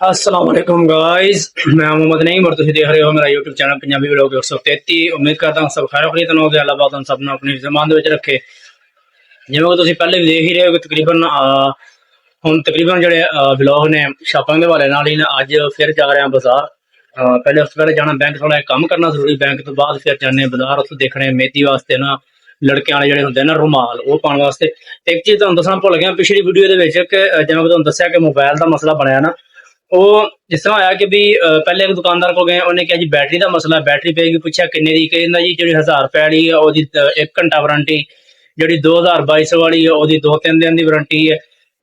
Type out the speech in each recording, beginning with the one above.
अस्सलाम वालेकुम गाइस, मैं मोहम्मद नईम और तुम देख रहे हो मेरा यूट्यूब चैनल पंजाबी व्लॉग 133। उम्मीद करता हूँ सब खैर खरीदन हो गया। अल्लाह पाक तुम सब अपनी ज़बान दे रखे। जिवें कि तुसीं पहले भी देख ही रहे हो कि तकरीबन ਹੁਣ ਤਕਰੀਬਨ ਜਿਹੜੇ ਵਲੌਗ ਨੇ ਸ਼ਾਪਿੰਗ ਦੇ ਹਵਾਲੇ ਨਾਲ ਹੀ ਨੇ। ਅੱਜ ਫਿਰ ਜਾ ਰਹੇ ਹਾਂ ਬਾਜ਼ਾਰ। ਪਹਿਲੇ ਉਸ ਤੋਂ ਪਹਿਲੇ ਜਾਣਾ ਬੈਂਕ, ਥੋੜਾ ਕੰਮ ਕਰਨਾ ਜ਼ਰੂਰੀ। ਬੈਂਕ ਤੋਂ ਬਾਅਦ ਫਿਰ ਜਾਣੇ ਬਾਜ਼ਾਰ, ਉੱਥੇ ਦੇਖਣੇ ਮਹਿੰਦੀ ਵਾਸਤੇ ਨਾ ਲੜਕਿਆਂ ਵਾਲੇ ਜਿਹੜੇ ਹੁੰਦੇ ਨਾ ਰੁਮਾਲ, ਉਹ ਪਾਉਣ ਵਾਸਤੇ। ਤੇ ਇੱਕ ਚੀਜ਼ ਤੁਹਾਨੂੰ ਦੱਸਣਾ ਭੁੱਲ ਗਿਆ ਪਿਛਲੀ ਵੀਡੀਓ ਦੇ ਵਿੱਚ ਕਿ ਜਿਵੇਂ ਕਿ ਤੁਹਾਨੂੰ ਦੱਸਿਆ ਕਿ ਮੋਬਾਈਲ ਦਾ ਮਸਲਾ ਬਣਿਆ ਨਾ। ਉਹ ਜਿਸ ਤਰ੍ਹਾਂ ਹੋਇਆ ਕਿ ਵੀ ਪਹਿਲੇ ਇੱਕ ਦੁਕਾਨਦਾਰ ਕੋਲ ਗਏ, ਉਹਨੇ ਕਿਹਾ ਜੀ ਬੈਟਰੀ ਦਾ ਮਸਲਾ, ਬੈਟਰੀ ਪਏਗੀ। ਪੁੱਛਿਆ ਕਿੰਨੇ ਦੀ, ਕਹਿੰਦਾ ਜੀ ਜਿਹੜੀ 1000 ਰੁਪਏ ਵਾਲੀ ਹੈ ਉਹਦੀ 1 ਘੰਟਾ ਵਾਰੰਟੀ, ਜਿਹੜੀ 2200 ਵਾਲੀ ਹੈ ਉਹਦੀ 2-3 ਦਿਨ ਦੀ ਵਾਰੰਟੀ ਹੈ,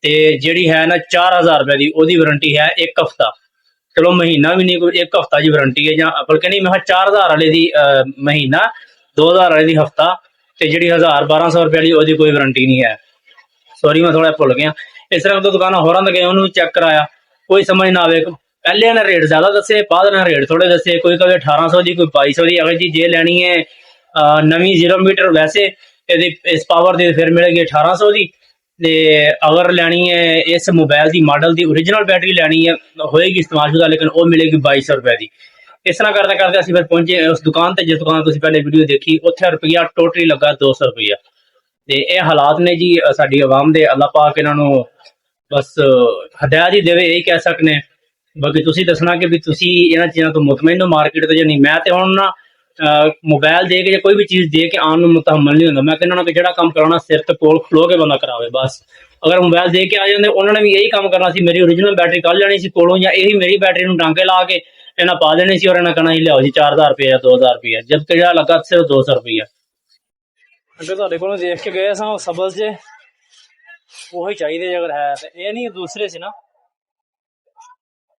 ਤੇ ਜਿਹੜੀ ਹੈ ਨਾ 4000 रुपए की ਉਹਦੀ ਵਾਰੰਟੀ ਹੈ 1 ਹਫ਼ਤਾ। ਚਲੋ ਮਹੀਨਾ ਵੀ ਨਹੀਂ, ਕੋਈ 1 ਹਫ਼ਤਾ ਦੀ ਵਾਰੰਟੀ ਹੈ। ਜਾਂ ਬਲਕਿ ਨਹੀਂ, ਮੈਂ ਕਿਹਾ 4000 ਵਾਲੇ ਦੀ ਮਹੀਨਾ, 2000 ਵਾਲੇ ਦੀ ਹਫ਼ਤਾ, ਤੇ ਜਿਹੜੀ 1000-1200 ਰੁਪਏ ਵਾਲੀ ਉਹਦੀ ਕੋਈ ਵਾਰੰਟੀ ਨਹੀਂ ਹੈ। ਸੌਰੀ ਮੈਂ ਥੋੜਾ ਭੁੱਲ ਗਿਆ। ਇਸ ਤਰ੍ਹਾਂ ਤੋਂ ਦੁਕਾਨਾਂ ਹੋਰਾਂ ਦੇ ਗਏ, ਉਹਨੂੰ ਚੈੱਕ ਕਰਾਇਆ, ਕੋਈ ਸਮਝ ਨਾ ਆਵੇ। ਪਹਿਲੇ ਨੇ ਰੇਟ ਜ਼ਿਆਦਾ ਦੱਸੇ, ਬਾਅਦ ਨੇ ਰੇਟ ਥੋੜੇ ਦੱਸੇ। ਕੋਈ ਕਹੇ 1800 ਦੀ, ਕੋਈ 2200 ਦੀ। ਅਗਰ ਜੀ ਜੇ ਲੈਣੀ ਹੈ ਨਵੀਂ 0 ਮੀਟਰ ਵੈਸੇ ਇਹਦੀ ਇਸ ਪਾਵਰ ਦੀ ਫਿਰ ਮਿਲੇਗੀ 1800 ਦੀ। ਤੇ ਅਗਰ ਲੈਣੀ ਹੈ ਇਸ ਮੋਬਾਈਲ ਦੀ ਮਾਡਲ ਦੀ ओरिजिनल बैटरी ਲੈਣੀ ਹੈ, ਹੋਏਗੀ ਇਸਤੇਮਾਲशुदा, ਲੇਕਿਨ ਉਹ ਮਿਲੇਗੀ 2200 ਰੁਪਏ ਦੀ। ਇਸ ਤਰ੍ਹਾਂ ਕਰਦੇ ਕਰਦੇ ਅਸੀਂ ਫਿਰ ਪਹੁੰਚੇ ਉਸ ਦੁਕਾਨ ਤੇ, ਜਿਸ ਦੁਕਾਨ ਤੁਸੀਂ ਪਹਿਲੇ ਵੀਡੀਓ ਦੇਖੀ। ਉੱਥੇ ਰੁਪਈਆ ਟੋਟਲੀ ਲੱਗਾ 200 ਰੁਪਈਆ। ਤੇ ਇਹ ਹਾਲਾਤ ਨੇ ਜੀ ਸਾਡੀ ਆਵਾਮ ਦੇ। ਅੱਲਾਹ ਪਾਕ ਇਹਨਾਂ ਨੂੰ ਬਸ ਹਦਾਇਤ ਹੀ ਦੇਵੇ, ਇਹੀ ਕਹਿ ਸਕਨੇ। ਬਾਕੀ ਤੁਸੀਂ ਦੱਸਣਾ ਕਿ ਵੀ ਤੁਸੀਂ ਇਹਨਾਂ ਚੀਜ਼ਾਂ ਤੋਂ ਮੁਤਮਈਨ ਹੋ ਮਾਰਕੀਟ ਤੋਂ ਜਾਂ ਨਹੀਂ। ਮੈਂ ਤੇ ਹੁਣ ਨਾ मोबाइल दे के या कोई भी चीज़ दे के आने में मुतहम्मल नहीं होंगे। मैं कहना कि जो काम कराना सिर ते कोल खलो के बंदा करावे बस। अगर मोबाइल दे के आ जाते उन्होंने भी यही काम करना सी, मेरी ओरिजिनल बैटरी कल जानी सी कोलों, या यही मेरी बैटरी में टांके ला के इन्हें पा देनी सी और इन्हें कहना ही लियाओ जी 4000 रुपये या 2000 रुपये, जबकि जो लगा सिर्फ 200 रुपये। अगर तुहाडे कोलों देख के गए सां सबल जे वही चाहिए, अगर है तो ये नहीं दूसरे से ना,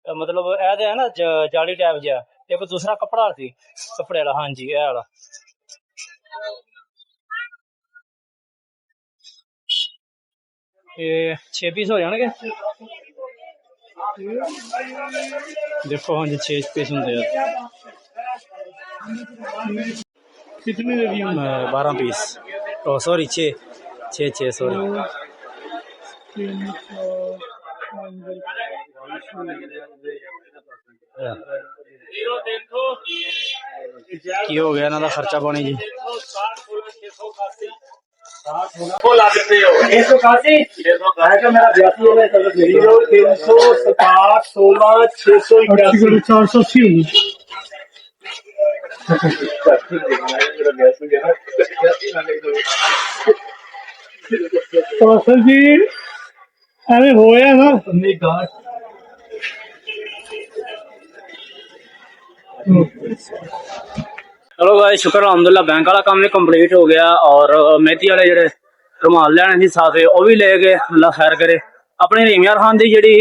मतलब ए है ना जाली टाइप जहा, एक दूसरा कपड़ा सी कपड़े वाला। हाँ जी, ए वाला ये 6 पीस हो जाएंगे। देखो हाँ जी 6 पीस होंगे। कितने दे दी? 12 पीस। ओ सॉरी 6 सॉरी। की हो गया ना खर्चा पानी जी। ला देते हो 181 मेरा 480 जी अरे होया ना। चलो भाई शुक्र अलहमदुल्ला, बैंक वाला काम भी कंप्लीट हो गया और मेहती वाले जेडे रुमाल लैने सी साफे वो भी ले गए। अल्लाह खैर करे। अपनी रीमियार खान की जी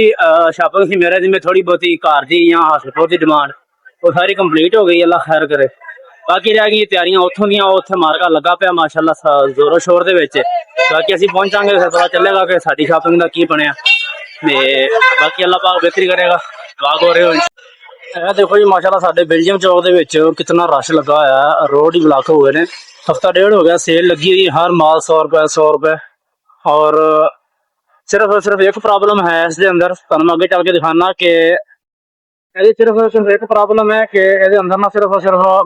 शॉपिंग सी मेरे दी, थोड़ी बहुती घर की या हॉस्पिटल की डिमांड वो सारी कंप्लीट हो गई। अल्लाह खैर करे। बाकी रह गई तैयारियां उतों दी, उत्थे मार्का लगा पाया माशाअल्लाह जोरों शोर दे विच। बाकी असीं पहुंचांगे फिर पता चलेगा कि साडी शॉपिंग का की बनया। ते बाकी अल्लाह पाक बेहतरी करेगा, दुआ हो रहे हो। देखो जी माशाल्लाह साडे बेल्जियम चौक दे विच कितना रश लगा होया, रोड ही ब्लॉक हो गए ने। हफ्ता डेढ़ हो गया सेल लगी हुई, हर माल 100 रुपए। और सिर्फ एक प्रॉब्लम है इस अंदर, तुहानूं अगे चल के दिखाना कि सिर्फ एक प्रॉब्लम है कि ये अंदर ना सिर्फ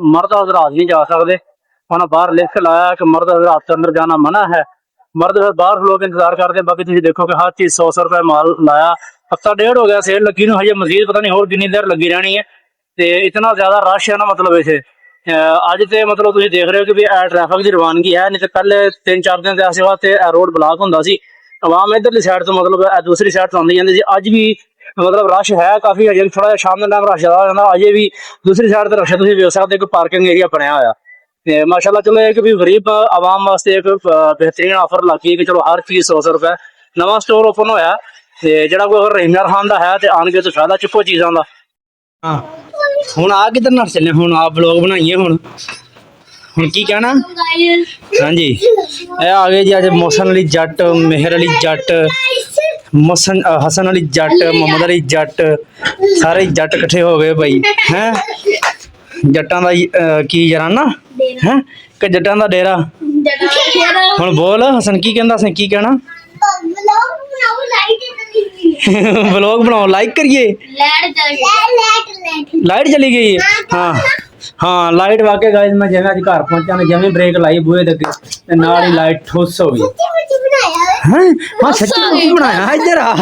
मर्द हजरात नहीं जा सकते। उन्होंने बाहर लिख के लाया कि मर्द हजरात के अंदर जाना मना है। मर्द बाहर लोग इंतजार करते हैं। बाकी तुम देखो कि हर चीज़ 100 रुपए माल लाया। हफ्ता डेढ़ हो गया सेल लगी नूं, हजे मजीद पता नहीं होर कितनी देर लगी रहनी है। तो इतना ज़्यादा रश है ना, मतलब इसे अज तो मतलब तुम देख रहे हो कि भी ट्रैफिक की रवानगी है। नहीं तो पहले 3-4 दिन ऐसे वास्ते रोड ब्लॉक होंदा सी। आवाम इधरली साइड तो मतलब दूसरी साइड तो आती जाती। अज भी मतलब रश है काफ़ी, अजे थोड़ा जिहा शाम के टाइम रश ज़्यादा हो जाता। अजे भी दूसरी साइड तो रश है, तुम देख सकते कोई पार्किंग एरिया बनया होया। ते माशाल्लाह चलो एक भी गरीब आवाम वास्ते एक बेहतरीन ऑफर लगी कि चलो हर चीज़ 100 रुपए। नवा स्टोर ओपन होया ते जेड़ा कोई अगर रीमियार खान का है तो आन के तो फायदा चुको चीज़ों का। हाँ हुण आ किधर नट चले, हुण आप ब्लॉग बनाइए। हुण की कहना? हाँ जी ए आ गए जी अज मोहसन अली जट, मेहर अली जट, हसन अली जट, मोहम्मद अली जट, सारे जट इकट्ठे हो गए भाई हैं। जट्टां दा की जराना है कि जट्टां दा डेरा। हुण बोल हसन की कहंदा, हसन की कहना? व्लॉग बनाओ, लाइक करिए। लाइट चली गई हाँ हाँ लाइट वाकई गाइस मैं जिवें अज घर पहुंचा ने जिवें ब्रेक लाई बूहे दे ते नाल ही लाइट ठुस हो गई। हैं हां सच्ची मुच्ची बनाया इधर आ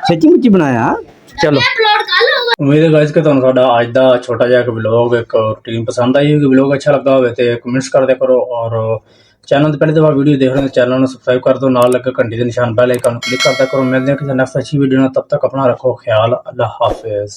सच्ची मुच्ची बनाया। चलो उम्मीद है गाइस कि तुहानू साडा अज दा छोटा जिहा एक व्लॉग एक रूटीन पसंद आई होगी। व्लॉग अच्छा लगा होवे ते कमेंट्स कर दिया करो और चैनल पहले दफा वीडियो देख रहे हो चैनल को सब्सक्राइब कर दो, नाल लगे घंटी के निशान बेल आइकन क्लिक कर दिया करो। मिलते हैं किसी नेक्स्ट अच्छी वीडियो में, तब तक अपना रखो ख्याल। अल्लाह हाफिज।